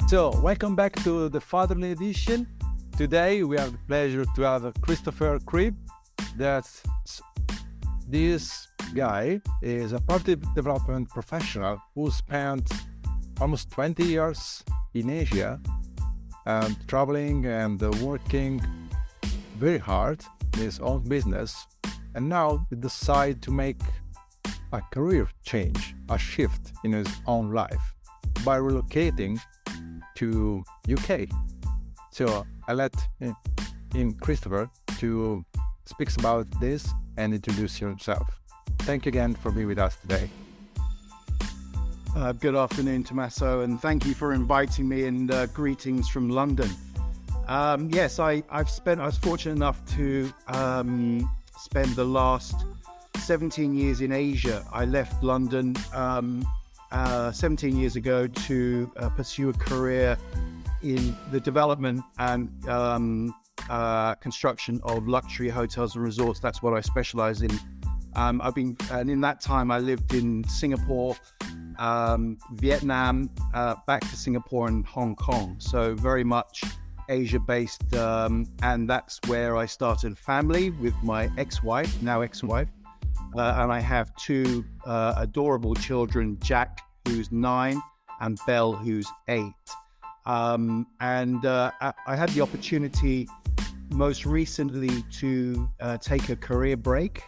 So, welcome back to the Fatherly Edition. Today we have the pleasure to have Christopher Cribb. This guy is a property development professional who spent almost 20 years in Asia and traveling and working very hard in his own business. And now he decided to make a career change, a shift in his own life by relocating to UK. So I let in Christopher to speak about this and introduce yourself. Thank you again for being with us today. Good afternoon, Tommaso, and thank you for inviting me, and greetings from London. Yes, I was fortunate enough to spend the last 17 years in Asia. I left London 17 years ago to pursue a career in the development and construction of luxury hotels and resorts. That's what I specialize in. And in that time I lived in Singapore, Vietnam, back to Singapore and Hong Kong. So very much Asia-based, and that's where I started a family with my ex-wife, now ex-wife. And I have two adorable children, Jack, who's 9, and Belle, who's 8. I had the opportunity most recently to take a career break.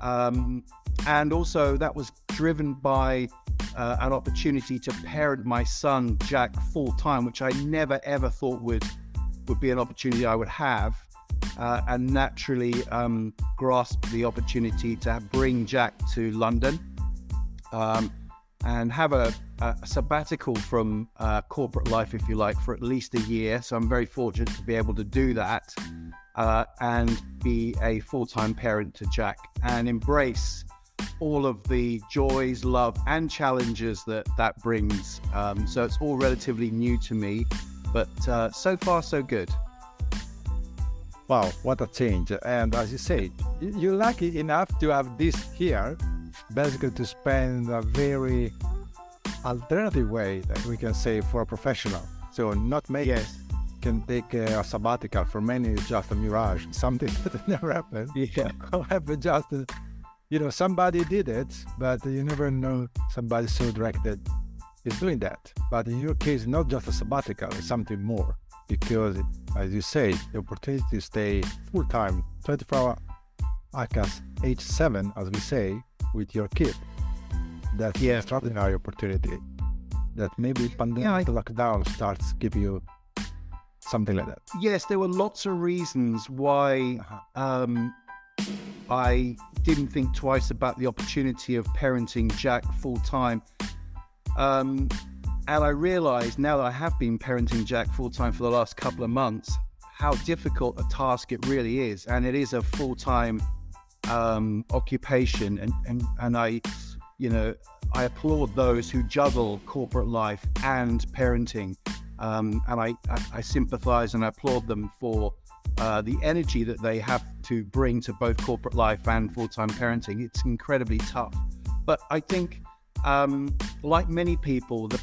And also that was driven by an opportunity to parent my son, Jack, full-time, which I never, ever thought would be an opportunity I would have. And naturally grasped the opportunity to bring Jack to London and have a sabbatical from corporate life, if you like, for at least a year. So I'm very fortunate to be able to do that and be a full-time parent to Jack and embrace all of the joys, love, and challenges that brings. So it's all relatively new to me, but so far so good. Wow, what a change. And as you say, you're lucky enough to have this here, basically to spend a very alternative way, that we can say, for a professional. So not make can take a sabbatical. For many it's just a mirage, something that never happened. Yeah. However, just, somebody did it, but you never know somebody so directed is doing that. But in your case, not just a sabbatical, it's something more. Because, as you say, the opportunity to stay full-time, 24-hour, age 7, as we say, with your kid. That's an extraordinary opportunity that maybe pandemic lockdown starts give you something like that. Yes, there were lots of reasons why I didn't think twice about the opportunity of parenting Jack full-time. And I realized now that I have been parenting Jack full-time for the last couple of months, how difficult a task it really is. And it is a full-time occupation. And I applaud those who juggle corporate life and parenting. And I sympathize and I applaud them for the energy that they have to bring to both corporate life and full-time parenting. It's incredibly tough. But I think, like many people, the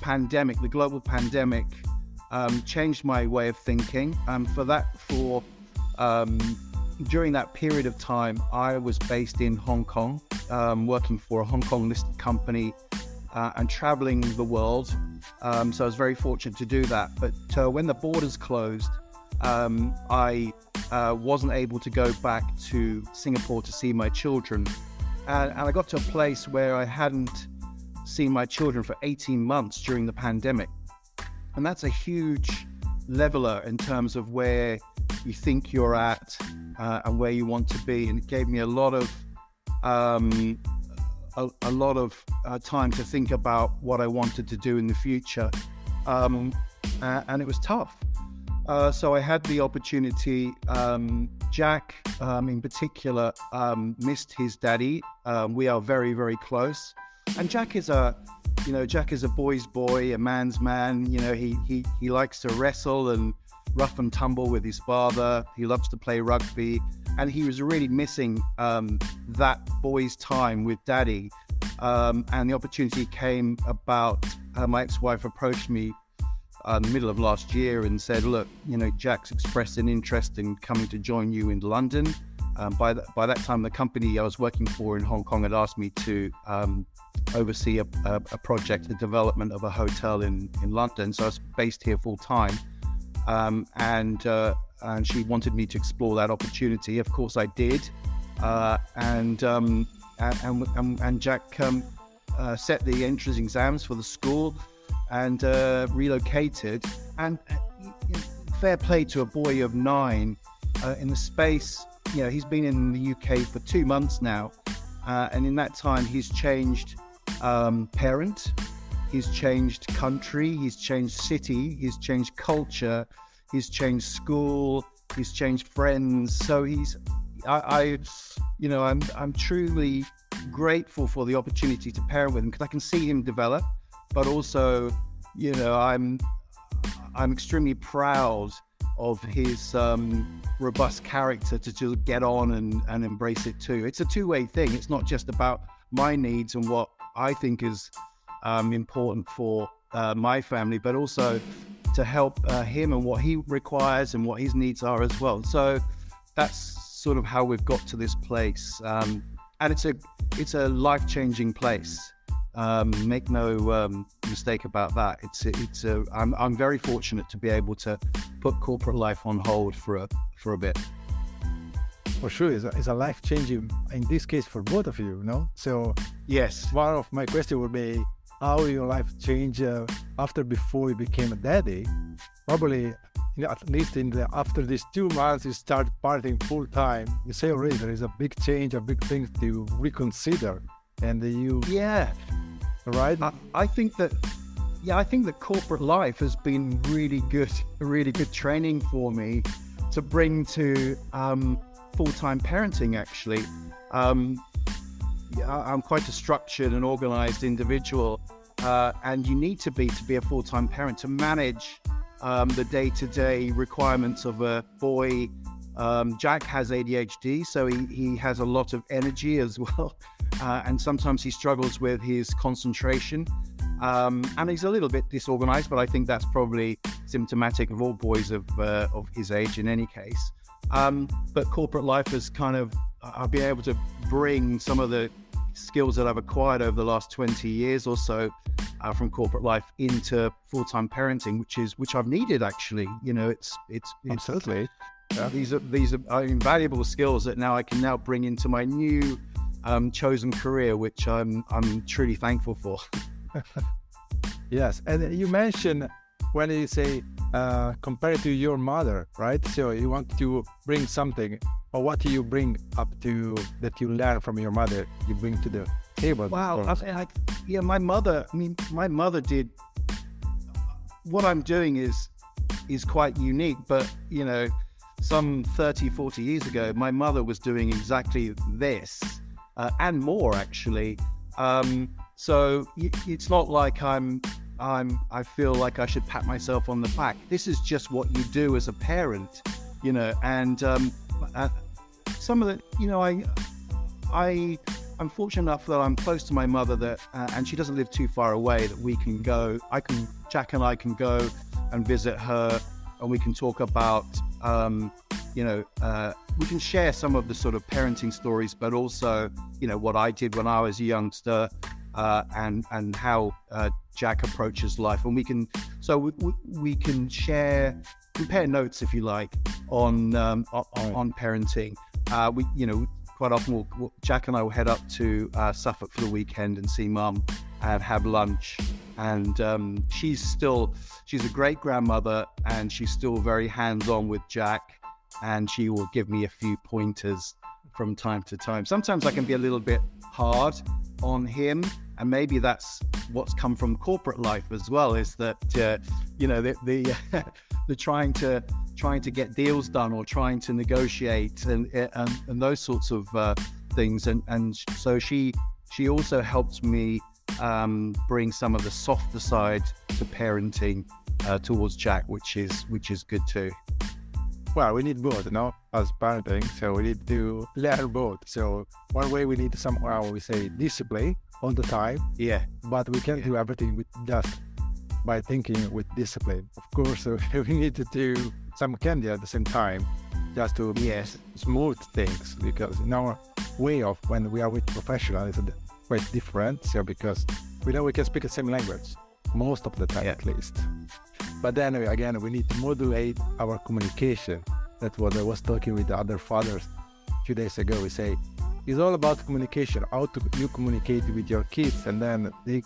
global pandemic, changed my way of thinking. During that period of time, I was based in Hong Kong, working for a Hong Kong listed company and traveling the world. So I was very fortunate to do that. But when the borders closed, I wasn't able to go back to Singapore to see my children. And I got to a place where I hadn't seen my children for 18 months during the pandemic. And that's a huge leveler in terms of where you think you're at and where you want to be. And it gave me a lot of time to think about what I wanted to do in the future. And it was tough. So I had the opportunity. Jack, in particular, missed his daddy. We are very, very close. And Jack is a boy's boy, a man's man. He likes to wrestle and rough and tumble with his father. He loves to play rugby, and he was really missing that boy's time with daddy. And the opportunity came about. My ex-wife approached me the middle of last year and said, look, Jack's expressed an interest in coming to join you in London. By that time, the company I was working for in Hong Kong had asked me to oversee a project, the development of a hotel in London. So I was based here full time. And she wanted me to explore that opportunity. Of course, I did. And Jack set the entrance exams for the school and relocated. And fair play to a boy of 9 in the space. He's been in the UK for 2 months now, and in that time he's changed parent, he's changed country, he's changed city, he's changed culture, he's changed school, he's changed friends. So I'm truly grateful for the opportunity to parent with him, because I can see him develop, but also, I'm extremely proud of his robust character to just get on and embrace it too. It's a two-way thing. It's not just about my needs and what I think is important for my family, but also to help him and what he requires and what his needs are as well. So that's sort of how we've got to this place, and it's a life-changing place. Make no mistake about that. I'm very fortunate to be able to put corporate life on hold for a bit. For sure, it's a life-changing, in this case, for both of you, So yes, one of my questions would be, how your life changed before you became a daddy? Probably, at least after these 2 months, you start partying full time. You say already there is a big change, a big thing to reconsider, and right? I think that corporate life has been really good training for me to bring to full-time parenting, actually. I'm quite a structured and organized individual, and you need to be a full-time parent to manage the day-to-day requirements of a boy. Jack has ADHD, so he has a lot of energy as well, and sometimes he struggles with his concentration, and he's a little bit disorganized, but I think that's probably symptomatic of all boys of his age in any case. But corporate life has I've been able to bring some of the skills that I've acquired over the last 20 years or so from corporate life into full-time parenting, which I've needed, actually. It's absolutely. Yeah. These are invaluable skills that I can bring into my new chosen career, which I'm truly thankful for. Yes, and you mentioned when you say compared to your mother, right? So you want to bring something, or what do you bring up to that you learn from your mother? You bring to the table. Wow, my mother did. What I'm doing is quite unique, but some 30, 40 years ago, my mother was doing exactly this and more, actually. So it's not like I feel like I should pat myself on the back. This is just what you do as a parent, and some of the, I'm fortunate enough that I'm close to my mother, that and she doesn't live too far away, that Jack and I can go and visit her, and we can talk about, we can share some of the sort of parenting stories, but also, what I did when I was a youngster, and how Jack approaches life, and we can compare notes, if you like, on parenting. Quite often Jack and I will head up to Suffolk for the weekend and see Mum and have lunch. And she's a great grandmother, and she's still very hands-on with Jack, and she will give me a few pointers from time to time. Sometimes I can be a little bit hard on him, and maybe that's what's come from corporate life as well, is that the trying to get deals done, or trying to negotiate and those sorts of things, and so she also helped me bring some of the softer side to parenting towards Jack, which is good too. Well, we need both, as parenting, so we need to learn both. So one way we need somehow, we say, discipline all the time. Yeah. But we can't do everything with just by thinking with discipline. Of course, we need to do some candy at the same time, just to smooth things, because in our way of when we are with professionals, it's quite different. So because we know we can speak the same language most of the time, at least. But then again, we need to modulate our communication. That's what I was talking with the other fathers a few days ago. We say it's all about communication, how you communicate with your kids, and then they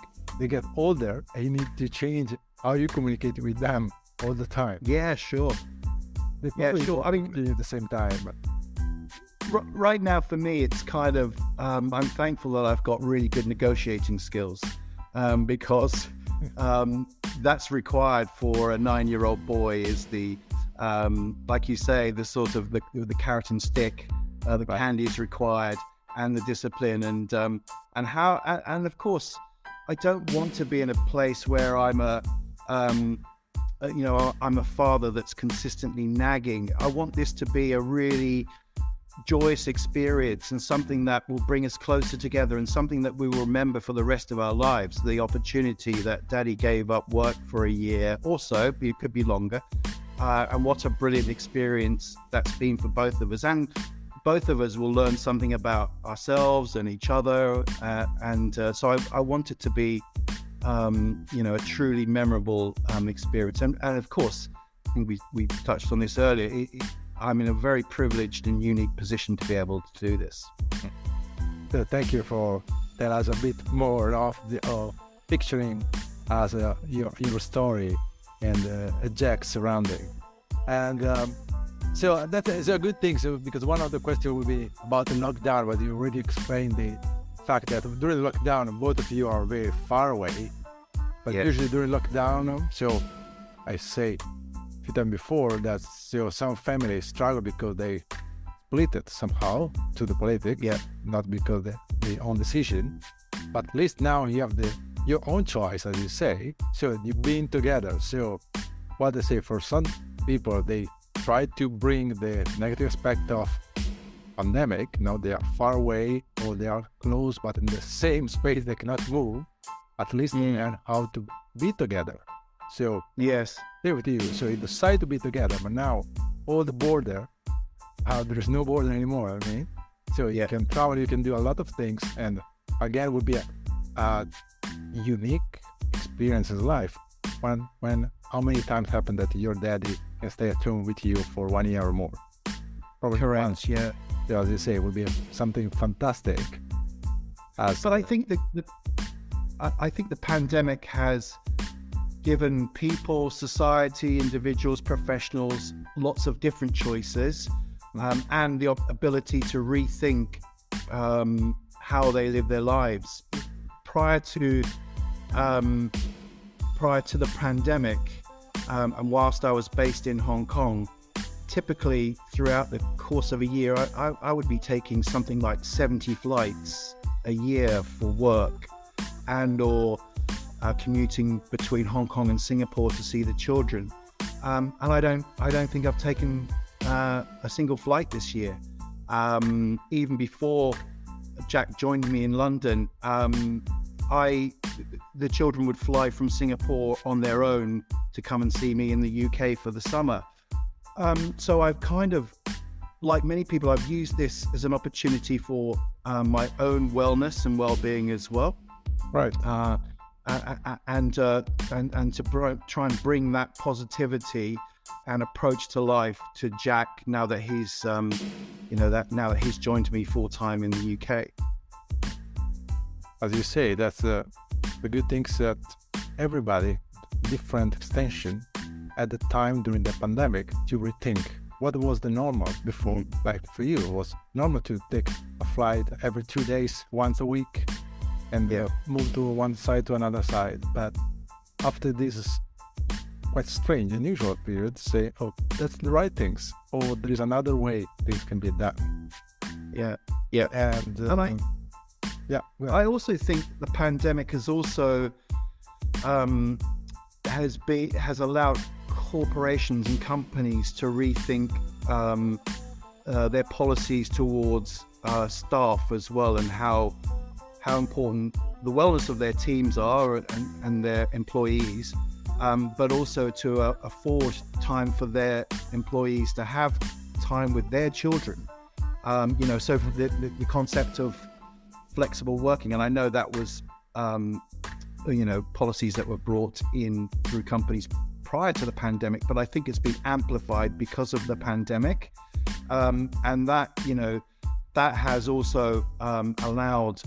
get older and you need to change how you communicate with them all the time. Yeah, sure. Sure. I mean, at the same time. But right now for me, it's kind of, I'm thankful that I've got really good negotiating skills, because that's required for a 9-year-old boy, is the, like you say, the sort of the carrot and stick, the candy is required, and the discipline, and of course, I don't want to be in a place where I'm I'm a father that's consistently nagging. I want this to be a really joyous experience, and something that will bring us closer together, and something that we will remember for the rest of our lives. The opportunity that Daddy gave up work for a year or so, it could be longer, and what a brilliant experience that's been for both of us. And both of us will learn something about ourselves and each other, so I want it to be a truly memorable experience. And of course, I think we touched on this earlier, I'm in a very privileged and unique position to be able to do this. So thank you for telling us a bit more of the picturing as your story and Jack's surrounding. And so that is a good thing. So because one of the questions will be about the lockdown, but you already explained the fact that during the lockdown, both of you are very far away. But usually during lockdown, so I say a few times before that some families struggle because they split it somehow to the politics, not because their own decision. But at least now you have your own choice, as you say. So you've been together. So what they say, for some people, they try to bring the negative aspect of pandemic. Now they are far away or they are close, but in the same space they cannot move. At least learn how to be together. So stay with you. So you decide to be together, but now all the border, there is no border anymore. I mean, so you can travel, you can do a lot of things, and again, would be a unique experience in life. When how many times happened that your daddy can stay at home with you for 1 year or more? Probably correct. Once. So as you say, it would be something fantastic. But I think the pandemic has given people, society, individuals, professionals, lots of different choices, and the ability to rethink how they live their lives. Prior to the pandemic, and whilst I was based in Hong Kong, typically throughout the course of a year, I would be taking something like 70 flights a year for work, or commuting between Hong Kong and Singapore to see the children. And I don't think I've taken a single flight this year. Even before Jack joined me in London, the children would fly from Singapore on their own to come and see me in the UK for the summer. So I've kind of, like many people, I've used this as an opportunity for my own wellness and well-being as well. Right. And to try and bring that positivity and approach to life to Jack now that he's now that he's joined me full time in the UK. As you say, that's the good things that everybody, different extension at the time during the pandemic, to rethink what was the normal before. Like for you, it was normal to take a flight every 2 days, once a week, and move to one side to another side. But after this quite strange, unusual period, say, oh, that's the right things, or there is another way things can be done. I also think the pandemic has also has allowed corporations and companies to rethink their policies towards staff as well, and how important the wellness of their teams are and their employees, but also to afford time for their employees to have time with their children. So for the concept of flexible working, and I know that was, policies that were brought in through companies prior to the pandemic, but I think it's been amplified because of the pandemic. And that, that has also allowed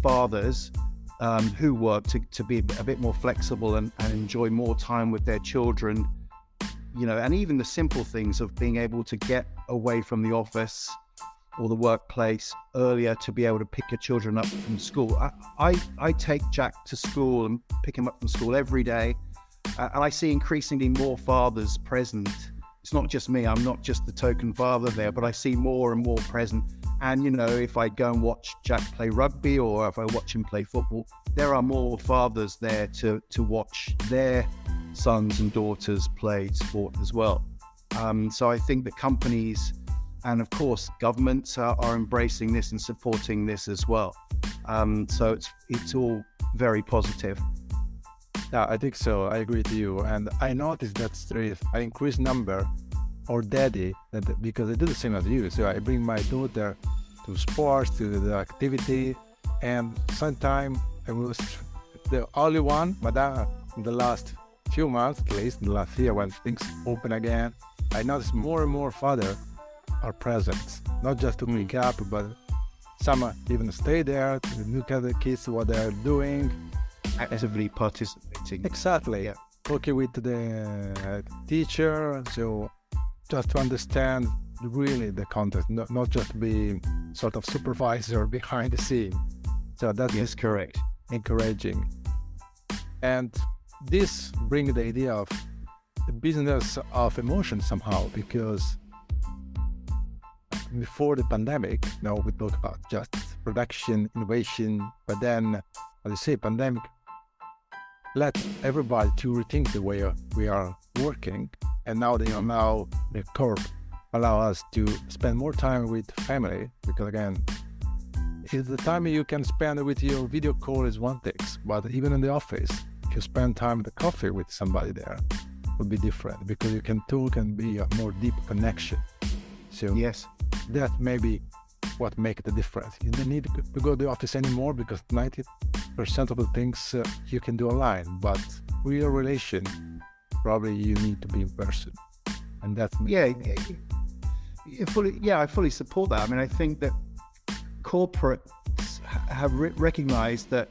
fathers who work to be a bit more flexible and enjoy more time with their children, and even the simple things of being able to get away from the office or the workplace earlier to be able to pick your children up from school. I take Jack to school and pick him up from school every day, and I see increasingly more fathers present. It's not just me, I'm not just the token father there, but I see more and more present. And, if I go and watch Jack play rugby or if I watch him play football, there are more fathers there to watch their sons and daughters play sport as well. So I think that companies and, of course, governments are embracing this and supporting this as well. So it's all very positive. Yeah, I think so. I agree with you. And I noticed that there is an increased number or daddy, because I do the same as you. So I bring my daughter to sports, to the activity, and sometimes I was the only one, but in the last few months, at least in the last year, when things open again, I noticed more and more fathers are present, not just to pick up, but some even stay there to look at the kids, what they're doing. Actively participating. Exactly. Yeah. Talking with the teacher, so just to understand really the context, not just be sort of supervisor behind the scene. So that is correct. Encouraging. And this brings the idea of the business of emotion somehow, because before the pandemic, we talk about just production, innovation, but then, as you say, pandemic let everybody to rethink the way we are working, and now the corp allow us to spend more time with family, because again, it's the time you can spend with your video call is one thing, but even in the office, if you spend time with the coffee with somebody there, it will be different, because you can talk and be a more deep connection. So yes, that may be what makes the difference. You don't need to go to the office anymore, because 90% of the things you can do online, but real relation, probably you need to be in person. And that's I fully support that. I mean, I think that corporates have recognized that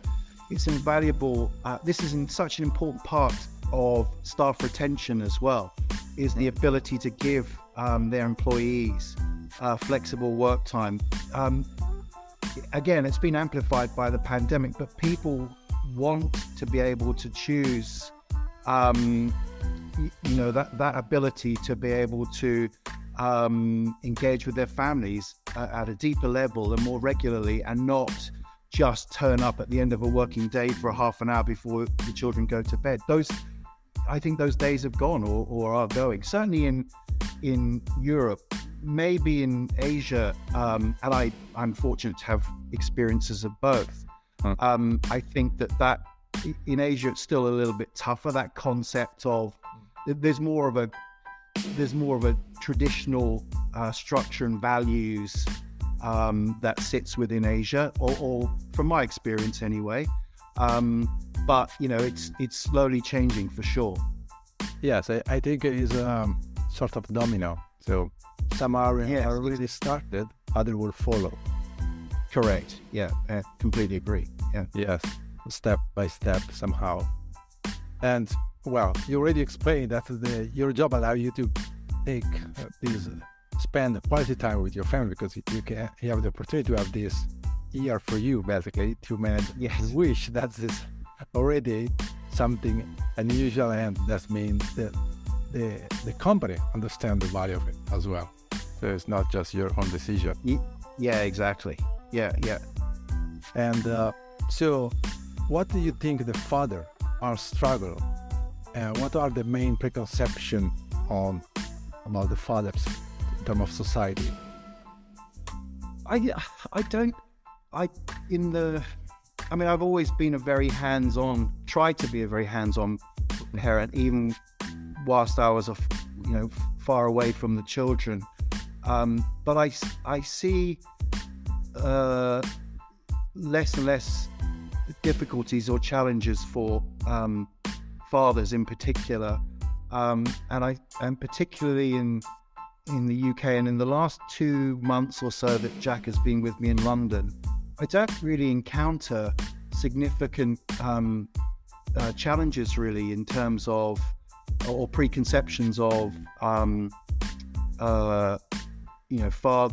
it's invaluable. This is such an important part of staff retention as well, is the ability to give their employees flexible work time. Again, it's been amplified by the pandemic, but people want to be able to choose, that ability to be able to engage with their families at a deeper level and more regularly, and not just turn up at the end of a working day for a half an hour before the children go to bed. I think those days have gone or are going. Certainly in Europe, maybe in Asia, and I'm fortunate to have experiences of both. I think that in Asia it's still a little bit tougher. That concept of there's more of a traditional structure and values that sits within Asia, or from my experience anyway. But it's slowly changing for sure. Yes, I think it is a sort of domino. So some are already started, others will follow. Correct. Yeah, I completely agree. Yeah. Yes, step by step somehow. And well, you already explained that your job allows you to take spend quality time with your family, because you have the opportunity to have this year for you, basically, to manage. Yes. Wish that is already something unusual, and that means that the company understands the value of it as well. So it's not just your own decision. Yeah, exactly. Yeah. And so what do you think the father are struggle, and what are the main preconceptions about the fathers in terms of society? I've always been tried to be a very hands-on parent, even whilst I was, far away from the children. But I see less and less difficulties or challenges for fathers in particular, and particularly in the UK, and in the last 2 months or so that Jack has been with me in London, I don't really encounter significant challenges really in terms of, or preconceptions of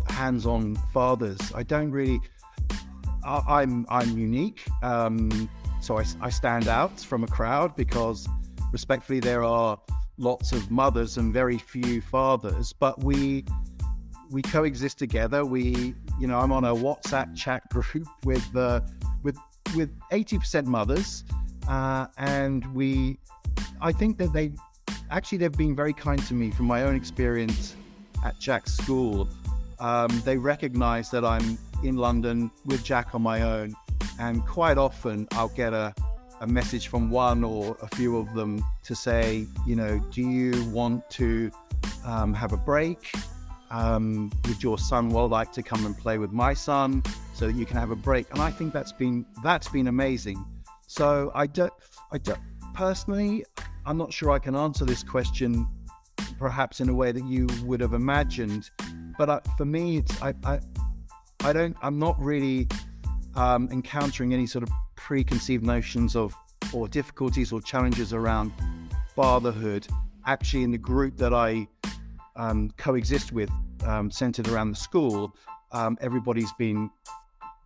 hands-on fathers. I don't really. I'm unique, so I stand out from a crowd because, respectfully, there are lots of mothers and very few fathers. But we coexist together. I'm on a WhatsApp chat group with 80% mothers, and I think that they've been very kind to me from my own experience at Jack's school. They recognize that I'm in London with Jack on my own, and quite often I'll get a message from one or a few of them to say, do you want to have a break? Would your son like to come and play with my son so that you can have a break? And I think that's been amazing. So I don't personally, I'm not sure I can answer this question perhaps in a way that you would have imagined, but for me, I'm not really encountering any sort of preconceived notions of, or difficulties or challenges around fatherhood. Actually, in the group that I coexist with, centered around the school, everybody's been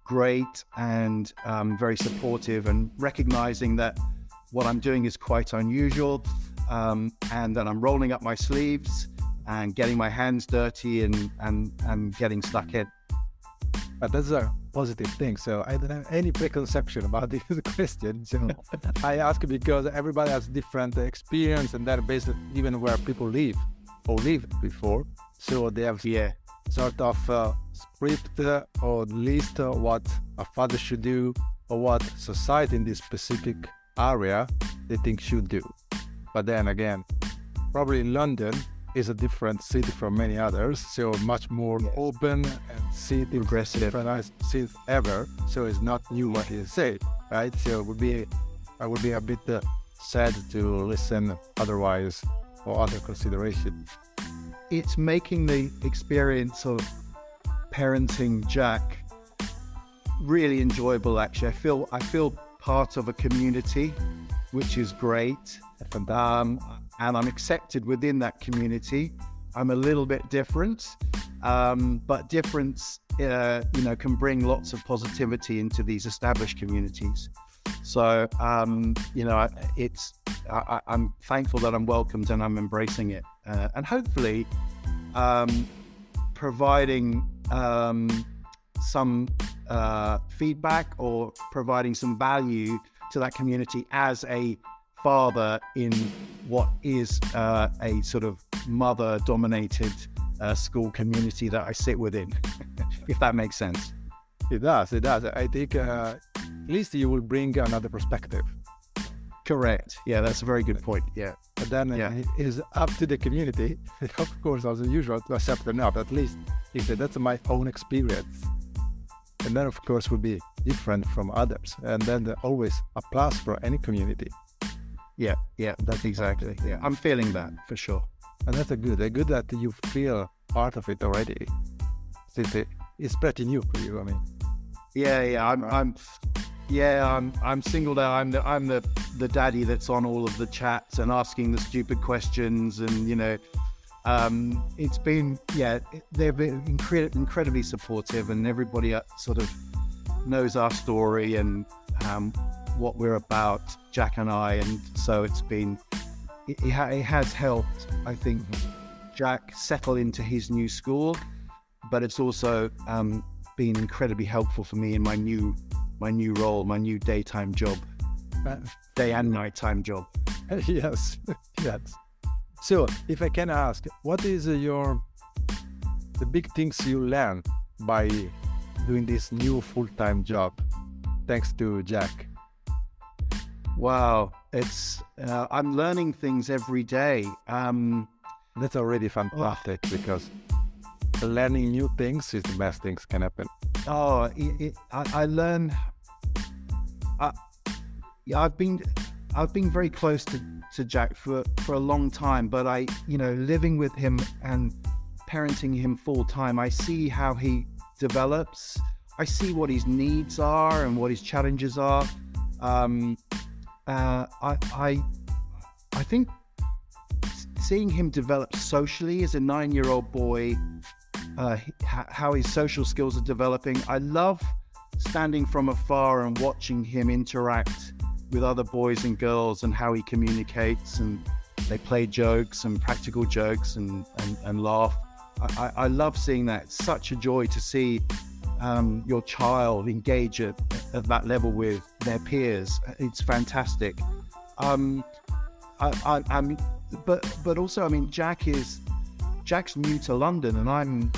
great and very supportive, and recognizing that what I'm doing is quite unusual, and that I'm rolling up my sleeves and getting my hands dirty and getting stuck in. But that's a positive thing. So I don't have any preconception about this question. So I ask because everybody has different experience, and they're based even where people live or lived before. So they have sort of script or list what a father should do, or what society in this specific area they think should do. But then again, probably London is a different city from many others, so much more open and city progressive, different cities ever. So it's not new what you say, right? So I would be a bit sad to listen otherwise or other consideration. It's making the experience of parenting Jack really enjoyable. Actually, I feel part of a community, which is great. And I'm accepted within that community. I'm a little bit different, but difference, can bring lots of positivity into these established communities. So, I'm thankful that I'm welcomed and I'm embracing it, and hopefully, providing some feedback or providing some value to that community as a father in what is a sort of mother-dominated school community that I sit within, if that makes sense. It does. I think at least you will bring another perspective. Correct. Yeah, that's a very good point. Yeah. But then it is up to the community, of course, as usual, to accept or not. At least if that's my own experience. And then, of course, will be different from others. And then always a plus for any community. Yeah, that's exactly. Yeah, I'm feeling that for sure. And that's good that you feel part of it already. It's pretty new for you. I mean. I'm singled out. I'm the daddy that's on all of the chats and asking the stupid questions, and it's been they've been incredibly supportive, and everybody sort of knows our story and what we're about, Jack and I, and so it has helped, I think, Jack settle into his new school, but it's also been incredibly helpful for me in my new role, my new daytime job, day and nighttime job. Yes. So, if I can ask, what is the big things you learned by doing this new full-time job, thanks to Jack? Wow, it's I'm learning things every day. That's already fantastic because learning new things is the best things can happen. I learn. Yeah, I've been very close to Jack for a long time, but living with him and parenting him full time, I see how he develops. I see what his needs are and what his challenges are. I think seeing him develop socially as a 9-year-old boy, how his social skills are developing. I love standing from afar and watching him interact with other boys and girls and how he communicates, and they play jokes and practical jokes and laugh. I love seeing that. It's such a joy to see your child engage at that level with their peers. It's fantastic. But also, I mean, Jack's new to London, and I'm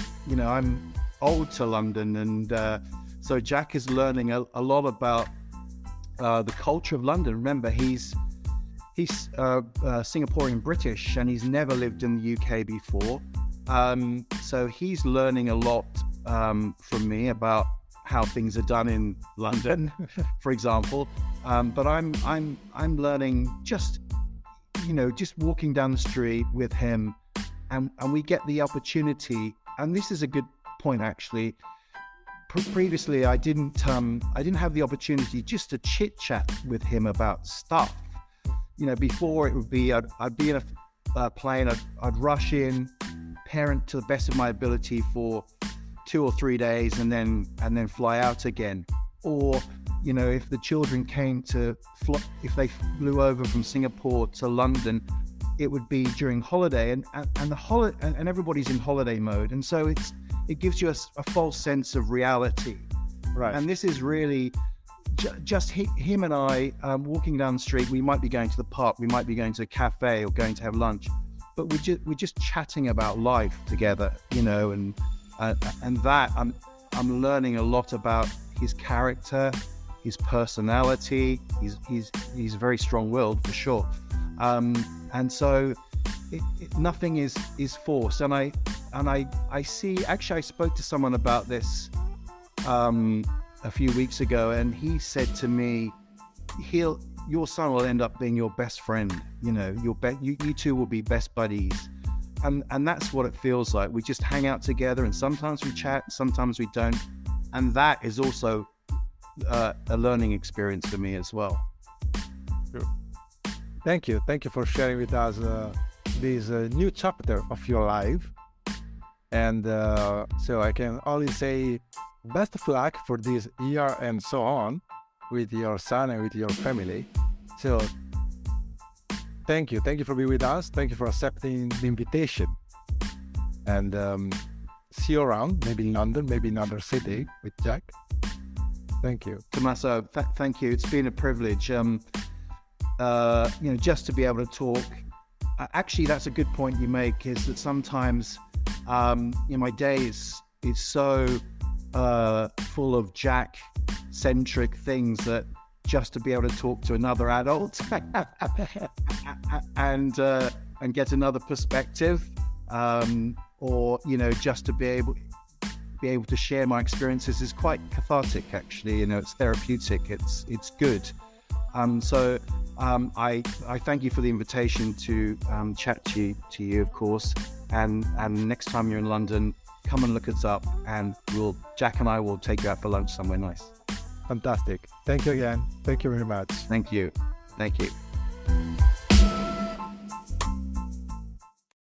old to London, and so Jack is learning a lot about the culture of London. Remember, he's Singaporean British, and he's never lived in the UK before. So he's learning a lot from me about how things are done in London, for example. But I'm learning just walking down the street with him, and we get the opportunity. And this is a good point, actually. Previously, I didn't have the opportunity just to chit chat with him about stuff. Before it would be I'd be in a plane, I'd rush in, parent to the best of my ability for 2 or 3 days, and then fly out again. Or if the children came if they flew over from Singapore to London, it would be during holiday, and everybody's in holiday mode, and so it gives you a false sense of reality. Right. And this is really just him and I walking down the street. We might be going to the park, we might be going to a cafe or going to have lunch, but we're just chatting about life together, and that I'm learning a lot about his character, his personality. He's very strong-willed for sure, and so nothing is forced. And I see. Actually, I spoke to someone about this a few weeks ago, and he said to me, your son will end up being your best friend. You two will be best buddies. And that's what it feels like. We just hang out together, and sometimes we chat, sometimes we don't. And that is also a learning experience for me as well. Sure. Thank you for sharing with us this new chapter of your life. And so I can only say best of luck for this year and so on with your son and with your family. So thank you for being with us. Thank you for accepting the invitation. And see you around, maybe in London, maybe in another city with Jack. Thank you. Tommaso, thank you. It's been a privilege, just to be able to talk. Actually, that's a good point you make, is that sometimes my day is so full of Jack-centric things that just to be able to talk to another adult and get another perspective, or just to be able to share my experiences is quite cathartic. Actually, it's therapeutic. It's good. So I thank you for the invitation to chat to you, of course. And next time you're in London, come and look us up, and Jack and I will take you out for lunch somewhere nice. Fantastic. Thank you again. Thank you very much. Thank you.